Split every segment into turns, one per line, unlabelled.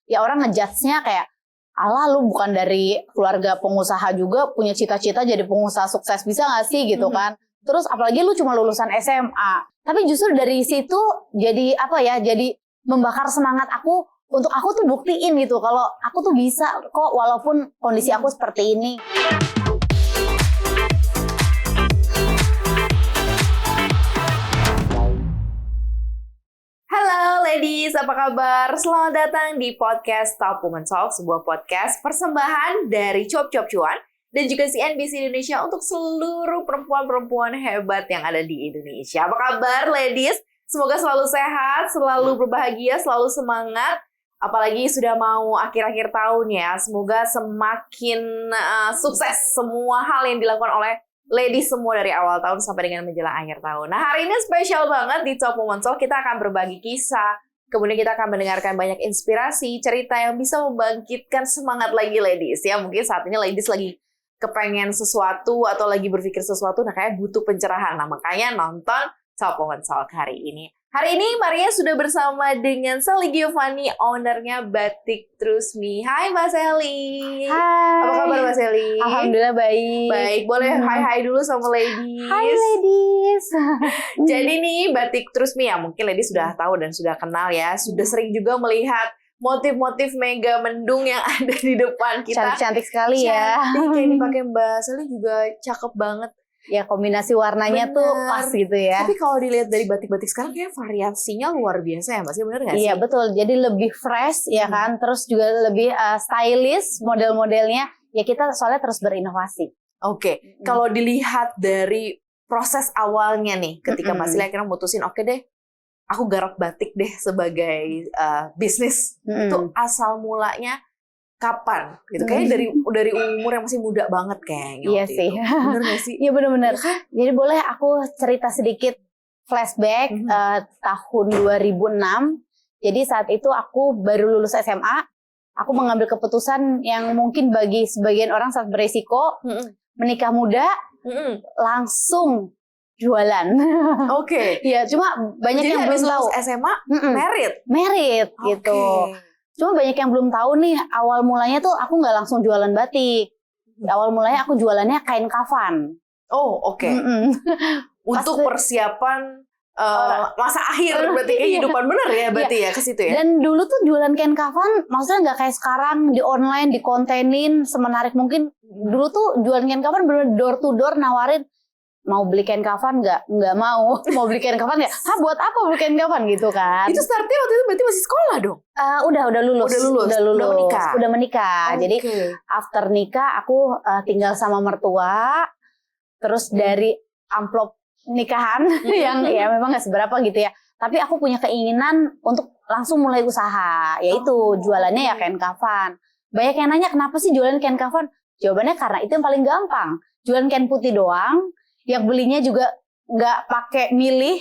ya orang ngejudge-nya kayak, alah lu bukan dari keluarga pengusaha juga, punya cita-cita jadi pengusaha sukses, bisa gak sih gitu kan. Terus apalagi lu cuma lulusan SMA. Tapi justru dari situ jadi jadi membakar semangat aku untuk aku tuh buktiin gitu kalau aku tuh bisa kok walaupun kondisi aku seperti ini.
Halo ladies, apa kabar? Selamat datang di podcast Top Woman Talk, sebuah podcast persembahan dari Cuap Cuap Cuan dan juga CNBC Indonesia untuk seluruh perempuan-perempuan hebat yang ada di Indonesia. Apa kabar ladies? Semoga selalu sehat, selalu berbahagia, selalu semangat. Apalagi sudah mau akhir-akhir tahun ya, semoga semakin sukses semua hal yang dilakukan oleh ladies semua dari awal tahun sampai dengan menjelang akhir tahun. Nah, hari ini spesial banget di Top Woman Talk. Kita akan berbagi kisah, kemudian kita akan mendengarkan banyak inspirasi, cerita yang bisa membangkitkan semangat lagi ladies. Ya, mungkin saat ini ladies lagi kepengen sesuatu atau lagi berpikir sesuatu, nah kayak butuh pencerahan. Nah, makanya nonton Top Woman Talk hari ini. Hari ini Maria sudah bersama dengan Sally Giovanni, ownernya Batik Trust Me. Hai Mbak Sally.
Hai.
Apa kabar Mbak Sally?
Alhamdulillah baik.
Baik, boleh hai dulu sama ladies.
Hai ladies.
Jadi nih Batik Trust Me ya, mungkin ladies sudah tahu dan sudah kenal ya. Sudah sering juga melihat motif-motif mega mendung yang ada di depan kita.
Cantik-cantik sekali ya.
Cantik, kayak dipakai Mbak Sally juga cakep banget.
Ya kombinasi warnanya tuh pas gitu ya.
Tapi kalau dilihat dari batik-batik sekarang kayak variasinya luar biasa ya Mas, bener nggak sih?
Iya betul, jadi lebih fresh ya kan, terus juga lebih stylish model-modelnya. Ya kita soalnya terus berinovasi.
Oke. Kalau dilihat dari proses awalnya nih, ketika Mas Sally akhirnya mutusin, oke deh, aku garap batik deh sebagai bisnis. Itu asal mulanya kapan gitu? Kayaknya dari umur yang masih muda banget kayaknya.
Iya sih.
Bener gak sih?
Iya bener-bener. Jadi boleh aku cerita sedikit flashback tahun 2006. Jadi saat itu aku baru lulus SMA. Aku mengambil keputusan yang mungkin bagi sebagian orang sangat beresiko. Menikah muda, langsung jualan. Oke. Ya, cuma banyak yang belum tahu.
SMA,
merit gitu. Cuma banyak yang belum tahu nih, awal mulanya tuh aku nggak langsung jualan batik. Awal mulanya aku jualannya kain kafan.
Oh, oke. Untuk persiapan masa akhir berarti kehidupan, bener ya berarti ya ke situ ya.
Dan dulu tuh jualan kain kafan, maksudnya nggak kayak sekarang di online, dikontenin semenarik mungkin. Dulu tuh jualan kain kafan bener door to door nawarin, mau beli kain kafan nggak mau beli kain kafan nggak, buat apa beli kain kafan gitu kan.
Itu startnya waktu itu berarti masih sekolah dong?
Udah lulus udah menikah.
Okay.
Jadi after nikah aku tinggal sama mertua, terus dari amplop nikahan yang ya memang nggak seberapa gitu ya, tapi aku punya keinginan untuk langsung mulai usaha, yaitu jualannya ya kain kafan. Banyak yang nanya kenapa sih jualan kain kafan, jawabannya karena itu yang paling gampang. Jualan kain putih doang, yang belinya juga nggak pakai milih,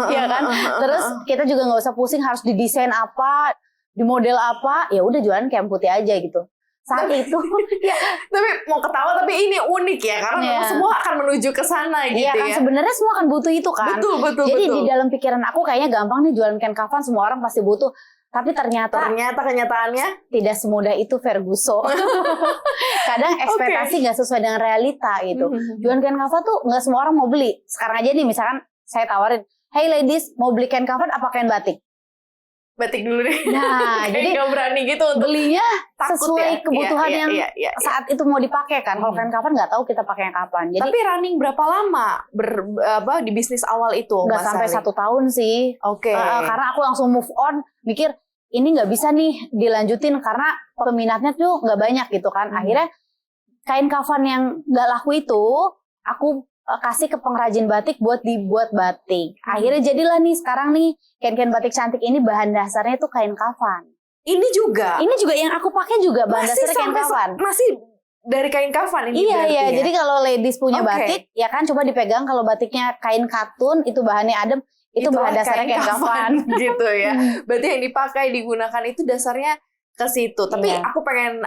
ya kan. Terus kita juga nggak usah pusing harus didesain apa, di model apa, ya udah jualan kain putih aja gitu. Saat itu,
ya. Tapi mau ketawa, tapi ini unik ya, karena semua akan menuju ke sana gitu ya.
Iya kan, sebenarnya semua akan butuh itu kan.
Betul.
Jadi di dalam pikiran aku kayaknya gampang nih jualan kain kafan, semua orang pasti butuh. Tapi ternyata
kenyataannya
tidak semudah itu, Ferguso. Kadang ekspektasi nggak sesuai dengan realita gitu. Jualan kain kafan tuh nggak semua orang mau beli. Sekarang aja nih misalkan saya tawarin, hey ladies mau beli kain kafan apa kain batik?
Batik dulu deh.
Nah, jadi
nggak berani gitu untuk
belinya sesuai
ya?
kebutuhan yang saat itu mau dipakai kan. Kalau kain kafan nggak tahu kita pakai yang kapan. Jadi,
tapi running berapa lama di bisnis awal itu?
Nggak sampai 1 tahun sih.
Oke.
Karena aku langsung move on, mikir ini nggak bisa nih dilanjutin karena peminatnya tuh nggak banyak gitu kan. Akhirnya kain kafan yang nggak laku itu aku kasih ke pengrajin batik buat dibuat batik. Akhirnya jadilah nih sekarang nih kain-kain batik cantik ini bahan dasarnya tuh kain kafan.
Ini juga yang
aku pakai juga bahan dasarnya kain kafan.
Masih dari kain kafan ini.
Iya.
Ya?
Jadi kalau ladies punya batik ya kan coba dipegang, kalau batiknya kain katun itu bahannya adem. Itu bahan dasarnya kain kafan
gitu ya. Berarti yang dipakai digunakan itu dasarnya ke situ. Tapi aku pengen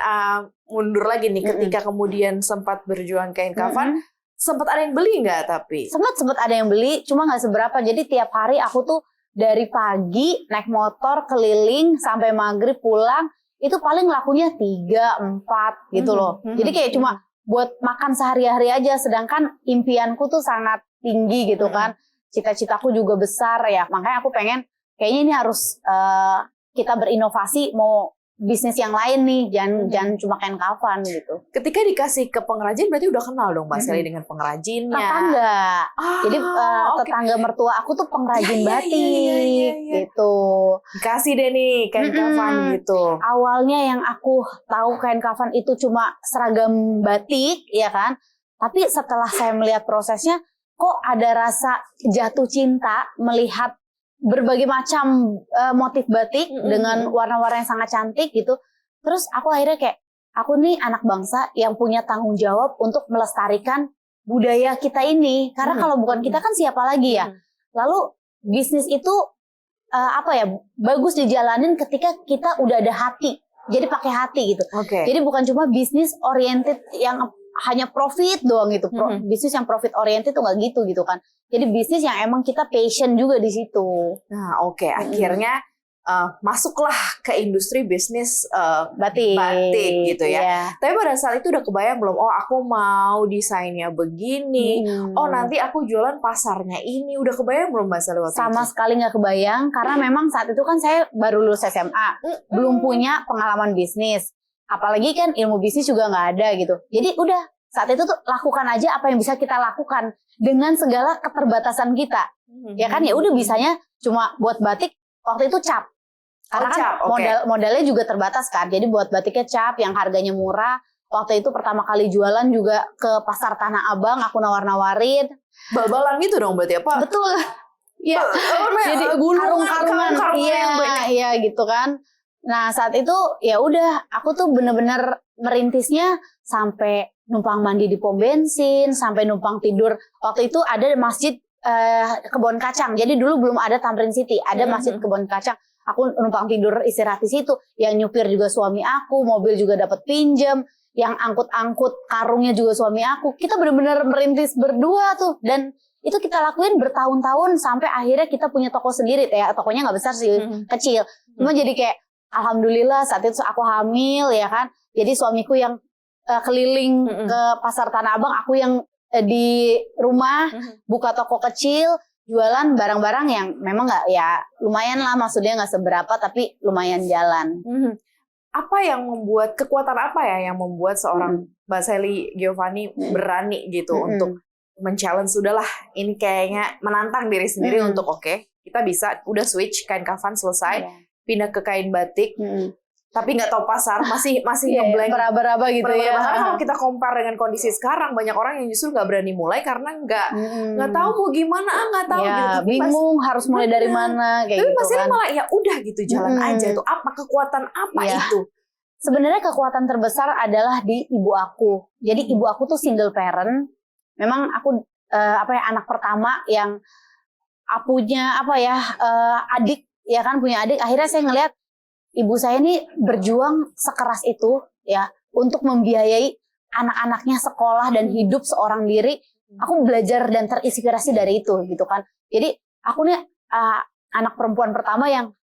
mundur lagi nih, ketika kemudian sempat berjualan kain kafan, sempat ada yang beli nggak? Tapi
sempat ada yang beli, cuma nggak seberapa. Jadi tiap hari aku tuh dari pagi naik motor keliling sampai maghrib pulang, itu paling lakunya 3, 4 gitu loh. Jadi kayak cuma buat makan sehari-hari aja, sedangkan impianku tuh sangat tinggi gitu kan. Cita-citaku juga besar ya, makanya aku pengen kayaknya ini harus kita berinovasi, mau bisnis yang lain nih, jangan cuma kain kafan gitu.
Ketika dikasih ke pengrajin berarti udah kenal dong Mbak Sally dengan pengrajinnya.
Tetangga. Jadi tetangga mertua aku tuh pengrajin batik gitu.
Dikasih deh nih kain kafan gitu.
Awalnya yang aku tahu kain kafan itu cuma seragam batik, ya kan? Tapi setelah saya melihat prosesnya, kok ada rasa jatuh cinta melihat berbagai macam motif batik dengan warna-warna yang sangat cantik gitu. Terus aku akhirnya kayak, aku nih anak bangsa yang punya tanggung jawab untuk melestarikan budaya kita ini. Karena kalau bukan kita kan siapa lagi ya. Lalu bisnis itu bagus dijalanin ketika kita udah ada hati. Jadi pakai hati gitu. Jadi bukan cuma bisnis oriented yang hanya profit doang gitu. Bisnis yang profit oriented tuh nggak gitu kan. Jadi bisnis yang emang kita passion juga di situ.
Nah, akhirnya masuklah ke industri bisnis
batik
gitu ya. Yeah. Tapi pada saat itu udah kebayang belum? Oh, aku mau desainnya begini. Oh, nanti aku jualan pasarnya ini. Udah kebayang belum Mbak Sally waktu
Sama sekali nggak kebayang, karena memang saat itu kan saya baru lulus SMA, belum punya pengalaman bisnis. Apalagi kan ilmu bisnis juga nggak ada gitu. Jadi udah saat itu tuh lakukan aja apa yang bisa kita lakukan dengan segala keterbatasan kita. Ya kan, ya udah bisanya cuma buat batik waktu itu cap. Karena kan modalnya juga terbatas kan. Jadi buat batiknya cap yang harganya murah. Waktu itu pertama kali jualan juga ke pasar Tanah Abang, aku nawar-nawarin.
Bal-balan gitu dong berarti apa?
Betul. Iya. Jadi karung-karungan. Iya gitu kan. Nah saat itu ya udah aku tuh bener-bener merintisnya sampai numpang mandi di pom bensin, sampai numpang tidur. Waktu itu ada masjid Kebon Kacang. Jadi dulu belum ada Tamrin City, ada masjid Kebon Kacang. Aku numpang tidur istirahat di situ. Yang nyupir juga suami aku, mobil juga dapat pinjam, yang angkut-angkut karungnya juga suami aku. Kita benar-benar merintis berdua tuh, dan itu kita lakuin bertahun-tahun sampai akhirnya kita punya toko sendiri. Ya tokonya nggak besar sih, kecil. Cuma jadi kayak alhamdulillah saat itu aku hamil ya kan. Jadi suamiku yang keliling ke pasar Tanah Abang, aku yang di rumah buka toko kecil, jualan barang-barang yang memang nggak, ya lumayan lah, maksudnya nggak seberapa tapi lumayan jalan.
Apa yang membuat, kekuatan apa ya yang membuat seorang Mbak Sally Giovanni berani gitu untuk men-challenge, sudahlah ini kayaknya menantang diri sendiri untuk kita bisa udah switch kain kafan selesai, pindah ke kain batik. Tapi nggak tahu pasar, masih ngeblank,
meraba-raba gitu ya.
Karena kalau kita compare dengan kondisi sekarang, banyak orang yang justru nggak berani mulai karena nggak tahu mau gimana, nggak tahu gitu.
Bingung harus mulai dari mana kayak
tapi
gitu.
Tapi
kan.
malah ya udah gitu, jalan aja. Itu apa kekuatan apa itu?
Sebenarnya kekuatan terbesar adalah di ibu aku. Jadi ibu aku tuh single parent. Memang aku anak pertama yang punya adik, ya kan, punya adik. Akhirnya saya ngelihat ibu saya ini berjuang sekeras itu ya untuk membiayai anak-anaknya sekolah dan hidup seorang diri. Aku belajar dan terinspirasi dari itu gitu kan. Jadi aku nih anak perempuan pertama yang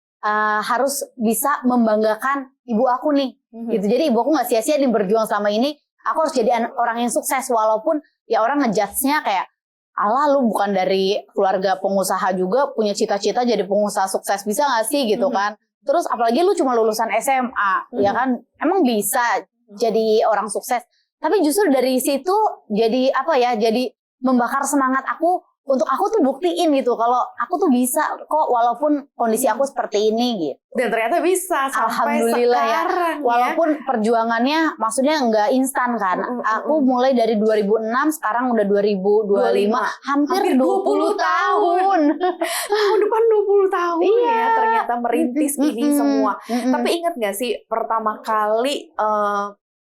harus bisa membanggakan ibu aku nih. Gitu. Jadi ibu aku nggak sia-sia nih berjuang selama ini. Aku harus jadi orang yang sukses, walaupun ya orang ngejudge-nya kayak, alah lu bukan dari keluarga pengusaha juga, punya cita-cita jadi pengusaha sukses, bisa nggak sih gitu kan. Terus apalagi lu cuma lulusan SMA, ya kan, emang bisa jadi orang sukses. Tapi justru dari situ jadi jadi membakar semangat aku untuk aku tuh buktiin gitu kalau aku tuh bisa kok walaupun kondisi aku seperti ini gitu.
Dan ternyata bisa sampai
alhamdulillah
sekarang
ya. Walaupun perjuangannya maksudnya nggak instan kan. Aku mulai dari 2006, sekarang udah 2025, hampir 20 tahun.
Tahun depan 20 tahun ya ternyata merintis ini semua. Tapi ingat nggak sih pertama kali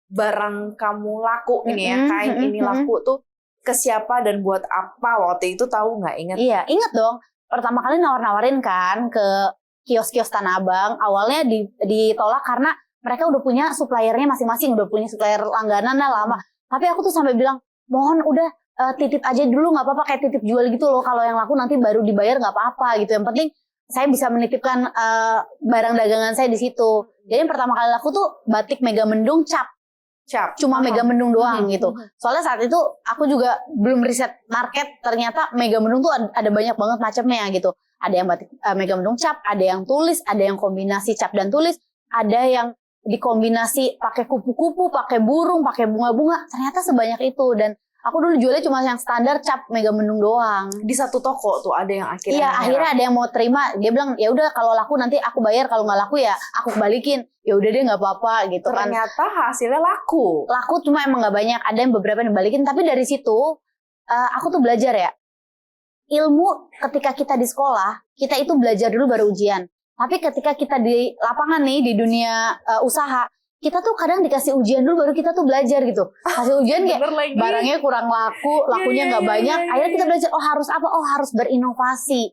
barang kamu laku ini ya, kain ini laku tuh ke siapa dan buat apa waktu itu, tahu nggak? Ingat?
Iya, ingat dong. Pertama kali nawar-nawarin kan ke kios-kios Tanah Abang. Awalnya ditolak karena mereka udah punya suppliernya masing-masing, udah punya supplier langganan lah lama. Tapi aku tuh sampai bilang, mohon udah titip aja dulu, nggak apa-apa, kayak titip jual gitu loh. Kalau yang laku nanti baru dibayar nggak apa-apa gitu. Yang penting saya bisa menitipkan barang dagangan saya di situ. Jadi yang pertama kali laku tuh batik Megamendung cap. Cuma Megamendung doang gitu. Soalnya saat itu aku juga belum riset market, ternyata Megamendung tuh ada banyak banget macamnya gitu. Ada yang batik Megamendung cap, ada yang tulis, ada yang kombinasi cap dan tulis, ada yang dikombinasi pakai kupu-kupu, pakai burung, pakai bunga-bunga. Ternyata sebanyak itu. Dan aku dulu jualnya cuma yang standar cap Megamendung doang.
Di satu toko tuh ada yang akhirnya.
Iya, akhirnya ada yang mau terima. Dia bilang, ya udah kalau laku nanti aku bayar, kalau nggak laku ya aku balikin. Ya udah deh nggak apa-apa gitu kan.
Ternyata hasilnya laku.
Laku cuma emang nggak banyak. Ada yang beberapa yang dibalikin. Tapi dari situ aku tuh belajar ya. Ilmu ketika kita di sekolah, kita itu belajar dulu baru ujian. Tapi ketika kita di lapangan nih, di dunia usaha, kita tuh kadang dikasih ujian dulu baru kita tuh belajar gitu. Kasih ujian kayak barangnya kurang laku, lakunya nggak banyak. Akhirnya kita belajar, oh harus apa? Oh harus berinovasi.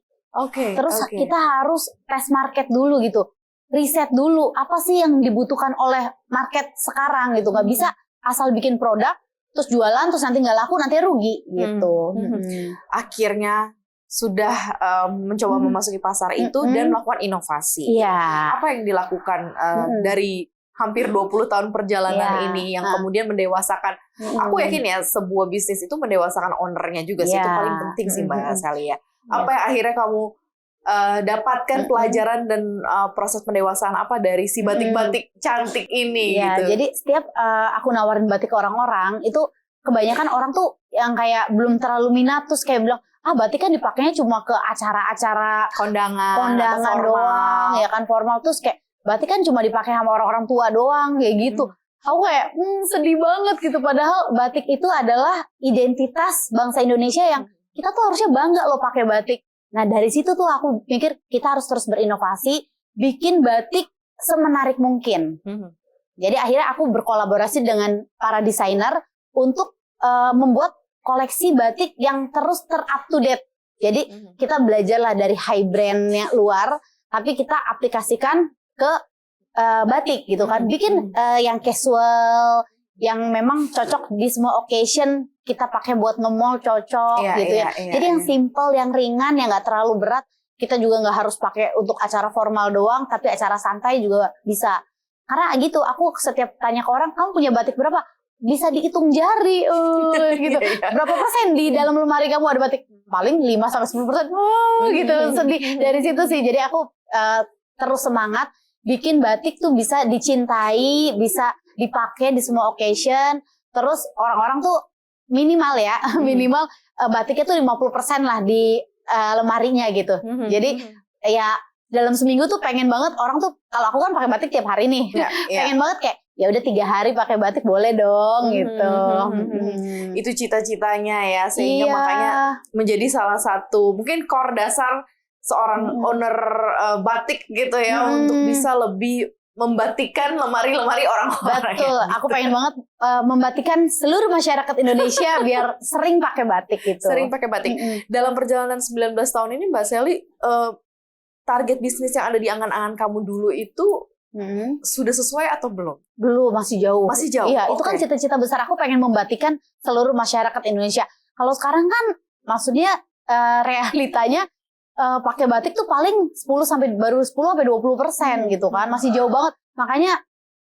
Terus kita harus tes market dulu gitu. Riset dulu, apa sih yang dibutuhkan oleh market sekarang gitu. Nggak bisa asal bikin produk, terus jualan, terus nanti nggak laku, nanti rugi gitu.
Akhirnya sudah mencoba memasuki pasar itu dan melakukan inovasi.
Iya.
Apa yang dilakukan dari hampir 20 tahun perjalanan ini yang kemudian mendewasakan? Aku yakin ya sebuah bisnis itu mendewasakan ownernya juga sih. Itu paling penting sih Mbak Sally ya. Apa yang akhirnya kamu dapatkan pelajaran dan proses pendewasaan apa dari si batik-batik cantik ini gitu?
Jadi setiap aku nawarin batik ke orang-orang itu kebanyakan orang tuh yang kayak belum terlalu minat terus kayak bilang, batik kan dipakainya cuma ke acara-acara
kondangan
doang, ya kan formal. Terus kayak batik kan cuma dipakai sama orang-orang tua doang kayak gitu. Aku kayak sedih banget gitu. Padahal batik itu adalah identitas bangsa Indonesia yang kita tuh harusnya bangga loh pakai batik. Nah dari situ tuh aku pikir kita harus terus berinovasi, bikin batik semenarik mungkin. Jadi akhirnya aku berkolaborasi dengan para desainer untuk membuat koleksi batik yang terus ter-up to date. Jadi kita belajarlah dari high brandnya luar, tapi kita aplikasikan ke batik gitu kan. Bikin yang casual, yang memang cocok di semua occasion, kita pakai buat nge-mall cocok gitu ya. Jadi yang simple, yang ringan, yang nggak terlalu berat. Kita juga nggak harus pakai untuk acara formal doang, tapi acara santai juga bisa. Karena gitu, aku setiap tanya ke orang, kamu punya batik berapa? Bisa dihitung jari, gitu. Berapa persen di dalam lemari kamu ada batik? Paling 5-10%. Gitu, sedih dari situ sih. Jadi aku terus semangat bikin batik tuh bisa dicintai, bisa dipakai di semua occasion. Terus orang-orang tuh minimal ya, minimal batiknya tuh 50% lah di lemarinya gitu. Jadi ya dalam seminggu tuh pengen banget orang tuh, kalau aku kan pakai batik tiap hari nih, pengen banget kayak ya udah 3 hari pakai batik boleh dong gitu.
Itu cita-citanya ya, sehingga makanya menjadi salah satu mungkin core dasar seorang owner batik gitu ya, untuk bisa lebih membatikan lemari-lemari orang-orang.
Betul, aku pengen banget membatikan seluruh masyarakat Indonesia biar sering pakai batik gitu.
Sering pakai batik. Dalam perjalanan 19 tahun ini Mbak Sally, target bisnis yang ada di angan-angan kamu dulu itu sudah sesuai atau belum?
Belum, masih jauh.
Masih jauh?
Iya, itu kan cita-cita besar aku, pengen membatikan seluruh masyarakat Indonesia. Kalau sekarang kan maksudnya realitanya pakai batik tuh paling 10-20% gitu kan, masih jauh banget. Makanya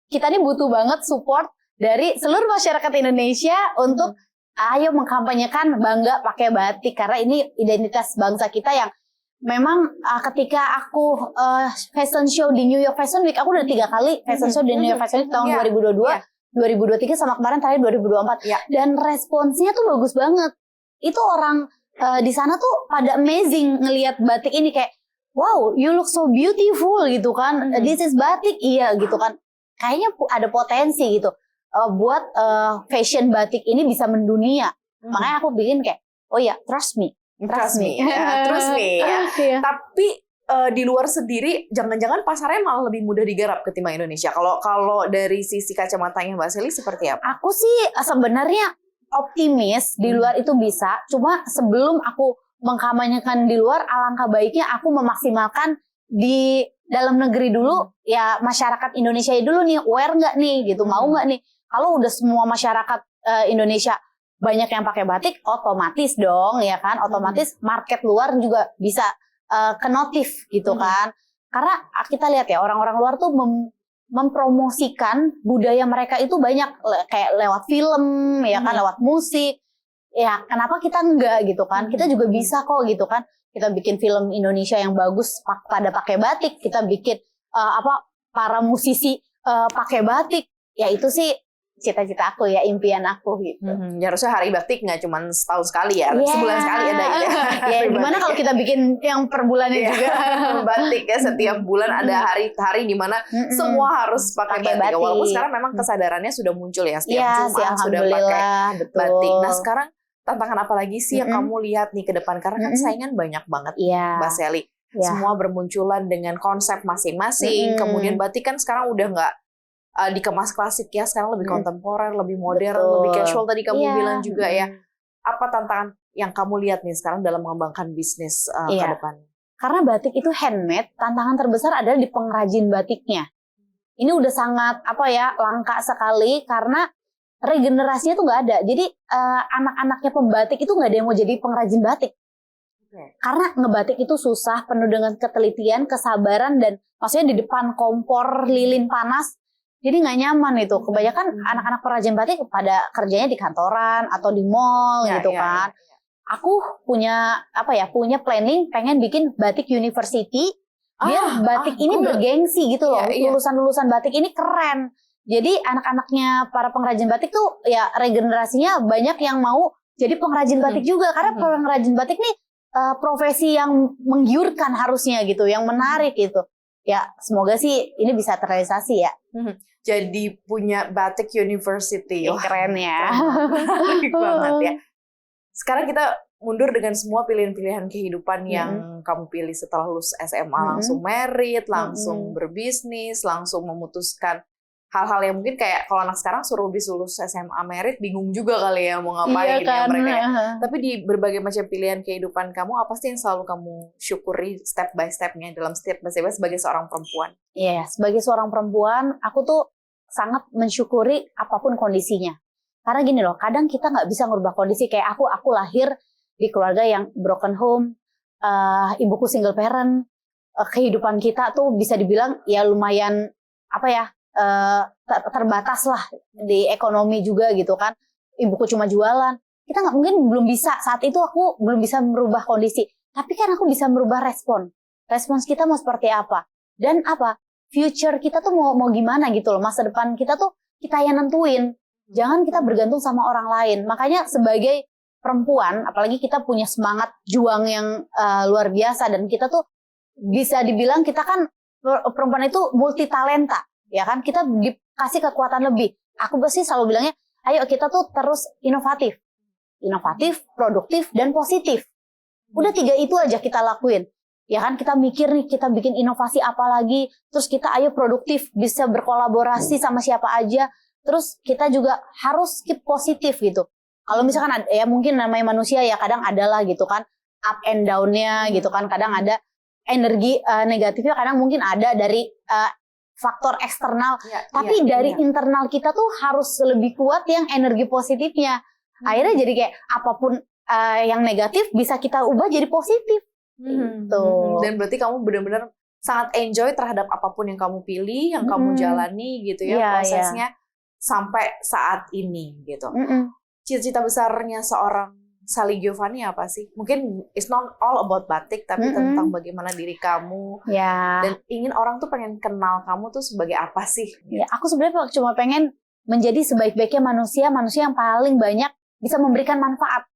kita nih butuh banget support dari seluruh masyarakat Indonesia untuk ayo mengkampanyekan bangga pakai batik, karena ini identitas bangsa kita yang memang ketika aku fashion show di New York Fashion Week, aku udah 3 kali fashion show di New York Fashion Week tahun 2022, 2023 sama kemarin terakhir 2024, dan responsnya tuh bagus banget. Itu orang di sana tuh pada amazing ngelihat batik ini, kayak wow, you look so beautiful gitu kan, this is batik, iya gitu kan. Kayaknya ada potensi gitu buat fashion batik ini bisa mendunia. Makanya aku bikin kayak, oh ya, trust me.
Trust me ya. Tapi di luar sendiri, jangan-jangan pasarnya malah lebih mudah digarap ketimbang Indonesia. Kalau dari sisi kacamatanya Mbak Sally seperti apa?
Aku sih sebenarnya optimis di luar itu bisa. Cuma sebelum aku mengkampanyekan di luar, alangkah baiknya aku memaksimalkan di dalam negeri dulu. Ya masyarakat Indonesia dulu nih, aware nggak nih gitu, mau nggak nih. Kalau udah semua masyarakat Indonesia banyak yang pakai batik, otomatis dong ya kan, otomatis market luar juga bisa ke notif gitu kan. Karena kita lihat ya, orang-orang luar tuh mempromosikan budaya mereka itu banyak kayak lewat film ya kan, lewat musik. Ya kenapa kita enggak gitu kan? Kita juga bisa kok gitu kan. Kita bikin film Indonesia yang bagus pada pakai batik, kita bikin para musisi pakai batik. Ya itu sih cita-cita aku ya, impian aku gitu.
Ya harusnya hari batik nggak cuma setahun sekali ya, sebulan sekali ada gitu.
Ya gimana kalau kita bikin yang per bulannya juga
batik ya, setiap bulan ada hari di mana semua harus pakai batik. Walaupun sekarang memang kesadarannya sudah muncul ya, setiap Jumat sudah pakai batik. Nah sekarang tantangan apa lagi sih yang kamu lihat nih ke depan? Karena kan saingan banyak banget, Mbak Sally. Semua bermunculan dengan konsep masing-masing. Kemudian batik kan sekarang udah nggak dikemas klasik ya, sekarang lebih kontemporer, lebih modern, lebih casual tadi kamu bilang juga ya. Apa tantangan yang kamu lihat nih sekarang dalam mengembangkan bisnis ke depan?
Karena batik itu handmade, tantangan terbesar adalah di pengrajin batiknya. Ini udah sangat langka sekali karena regenerasinya tuh nggak ada. Jadi anak-anaknya pembatik itu nggak ada yang mau jadi pengrajin batik. Karena ngebatik itu susah, penuh dengan ketelitian, kesabaran, dan maksudnya di depan kompor lilin panas. Jadi nggak nyaman itu. Kebanyakan anak-anak pengrajin batik pada kerjanya di kantoran atau di mall gitu kan. Aku punya punya planning pengen bikin batik university biar batik ini bergengsi gitu loh. Lulusan-lulusan batik ini keren. Jadi anak-anaknya para pengrajin batik tuh ya regenerasinya banyak yang mau jadi pengrajin batik juga, karena pengrajin batik nih profesi yang menggiurkan harusnya gitu, yang menarik gitu. Ya semoga sih ini bisa terrealisasi ya.
Jadi punya batik university.
Keren ya.
Keren banget ya. Sekarang kita mundur dengan semua pilihan-pilihan kehidupan yang kamu pilih setelah lulus SMA. Langsung merit, langsung berbisnis, langsung memutuskan hal-hal yang mungkin kayak kalau anak sekarang suruh lulus SMA merit bingung juga kali ya mau ngapain ya mereka ya. Tapi di berbagai macam pilihan kehidupan kamu, apa sih yang selalu kamu syukuri step by step-nya dalam step by step sebagai seorang perempuan?
Iya, sebagai seorang perempuan aku tuh sangat mensyukuri apapun kondisinya. Karena gini loh, kadang kita nggak bisa ngubah kondisi. Kayak aku lahir di keluarga yang broken home, ibuku single parent, kehidupan kita tuh bisa dibilang ya lumayan terbatas lah di ekonomi juga gitu kan. Ibuku cuma jualan. Kita nggak mungkin belum bisa, saat itu aku belum bisa merubah kondisi. Tapi kan aku bisa merubah respons kita mau seperti apa, dan future kita tuh mau gimana gitu loh. Masa depan kita tuh kita yang nentuin. Jangan kita bergantung sama orang lain. Makanya sebagai perempuan, apalagi kita punya semangat juang yang luar biasa, dan kita tuh bisa dibilang kita kan perempuan itu multi talenta. Ya kan, kita dikasih kekuatan lebih. Aku pasti selalu bilangnya, ayo kita tuh terus inovatif, produktif, dan positif. Udah 3 itu aja kita lakuin. Ya kan, kita mikir nih, kita bikin inovasi apa lagi, terus kita ayo produktif, bisa berkolaborasi sama siapa aja, terus kita juga harus keep positif gitu. Kalau misalkan ya mungkin namanya manusia ya kadang adalah gitu kan, up and down-nya gitu kan, kadang ada energi negatifnya, kadang mungkin ada dari faktor eksternal, tapi dari internal kita tuh harus lebih kuat yang energi positifnya. Akhirnya jadi kayak apapun yang negatif bisa kita ubah jadi positif. Gitu.
Dan berarti kamu benar-benar sangat enjoy terhadap apapun yang kamu pilih, yang kamu jalani gitu ya, prosesnya sampai saat ini gitu. Cita-cita besarnya seorang Sally Giovanni apa sih? Mungkin it's not all about batik, tapi tentang bagaimana diri kamu. Dan ingin orang tuh pengen kenal kamu tuh sebagai apa sih?
Ya, aku sebenarnya cuma pengen menjadi sebaik-baiknya manusia yang paling banyak bisa memberikan manfaat.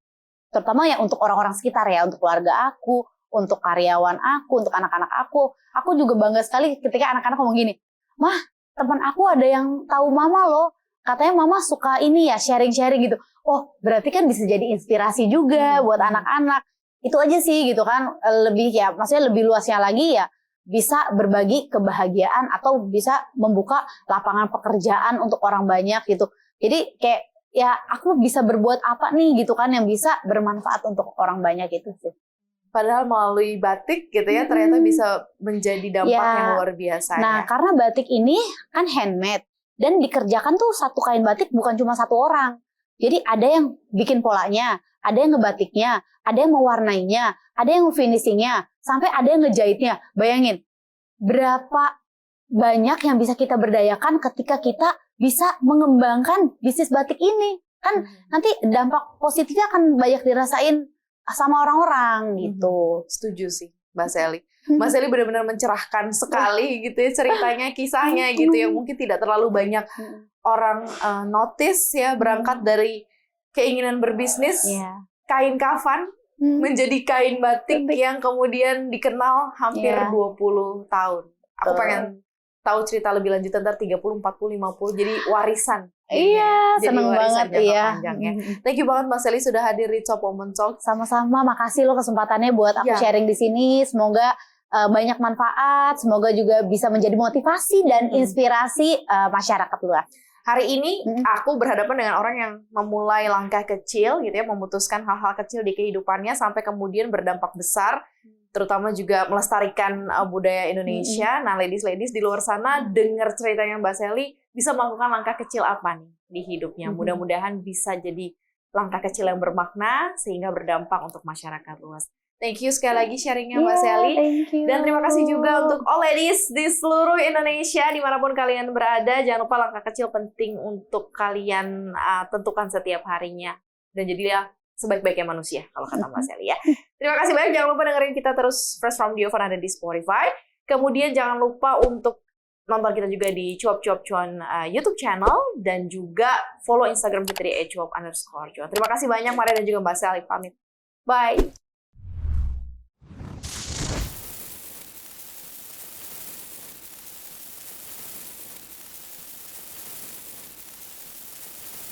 Terutama ya untuk orang-orang sekitar ya, untuk keluarga aku, untuk karyawan aku, untuk anak-anak aku. Aku juga bangga sekali ketika anak-anak ngomong gini, "Mah, teman aku ada yang tahu mama loh. Katanya mama suka ini ya, sharing-sharing gitu." Oh, berarti kan bisa jadi inspirasi juga buat anak-anak. Itu aja sih gitu kan. Lebih ya, maksudnya lebih luasnya lagi ya, bisa berbagi kebahagiaan atau bisa membuka lapangan pekerjaan untuk orang banyak gitu. Jadi kayak ya aku bisa berbuat apa nih gitu kan yang bisa bermanfaat untuk orang banyak itu sih.
Padahal melalui batik gitu ya, ternyata bisa menjadi dampak yang luar biasa.
Nah, karena batik ini kan handmade dan dikerjakan tuh satu kain batik bukan cuma satu orang. Jadi ada yang bikin polanya, ada yang ngebatiknya, ada yang mewarnainya, ada yang finishingnya, sampai ada yang ngejahitnya. Bayangin, berapa banyak yang bisa kita berdayakan ketika kita bisa mengembangkan bisnis batik ini. Kan nanti dampak positifnya akan banyak dirasain sama orang-orang gitu.
Setuju sih, Mbak Sally. Mbak Sally benar-benar mencerahkan sekali gitu ya ceritanya, kisahnya gitu yang mungkin tidak terlalu banyak orang notice ya, berangkat dari keinginan berbisnis, kain kafan menjadi kain batik yang kemudian dikenal hampir 20 tahun. Aku pengen tahu cerita lebih lanjut ntar 30, 40, 50 jadi warisan.
Iya,
jadi
seneng
warisan
banget ya.
Panjang, ya. Thank you banget Mbak Sally sudah hadir di Top Woman Talk.
Sama-sama, makasih lo kesempatannya buat aku sharing di sini. Semoga banyak manfaat, semoga juga bisa menjadi motivasi dan inspirasi masyarakat luas.
Hari ini aku berhadapan dengan orang yang memulai langkah kecil gitu ya, memutuskan hal-hal kecil di kehidupannya sampai kemudian berdampak besar, terutama juga melestarikan budaya Indonesia. Nah, ladies di luar sana dengar ceritanya Mbak Sally, bisa melakukan langkah kecil apa nih di hidupnya. Mudah-mudahan bisa jadi langkah kecil yang bermakna sehingga berdampak untuk masyarakat luas. Thank you sekali lagi sharingnya Mbak Sally. Dan terima kasih juga untuk all ladies di seluruh Indonesia, dimanapun kalian berada. Jangan lupa langkah kecil penting untuk kalian tentukan setiap harinya. Dan jadilah sebaik-baiknya manusia, kalau kata Mbak Sally ya. Terima kasih banyak, jangan lupa dengerin kita terus Fresh from Diovan ada di Spotify. Kemudian jangan lupa untuk nonton kita juga di Cuap Cuan YouTube channel, dan juga follow Instagram kita di @cuap_cuan. Terima kasih banyak Maria dan juga Mbak Sally, pamit. Bye!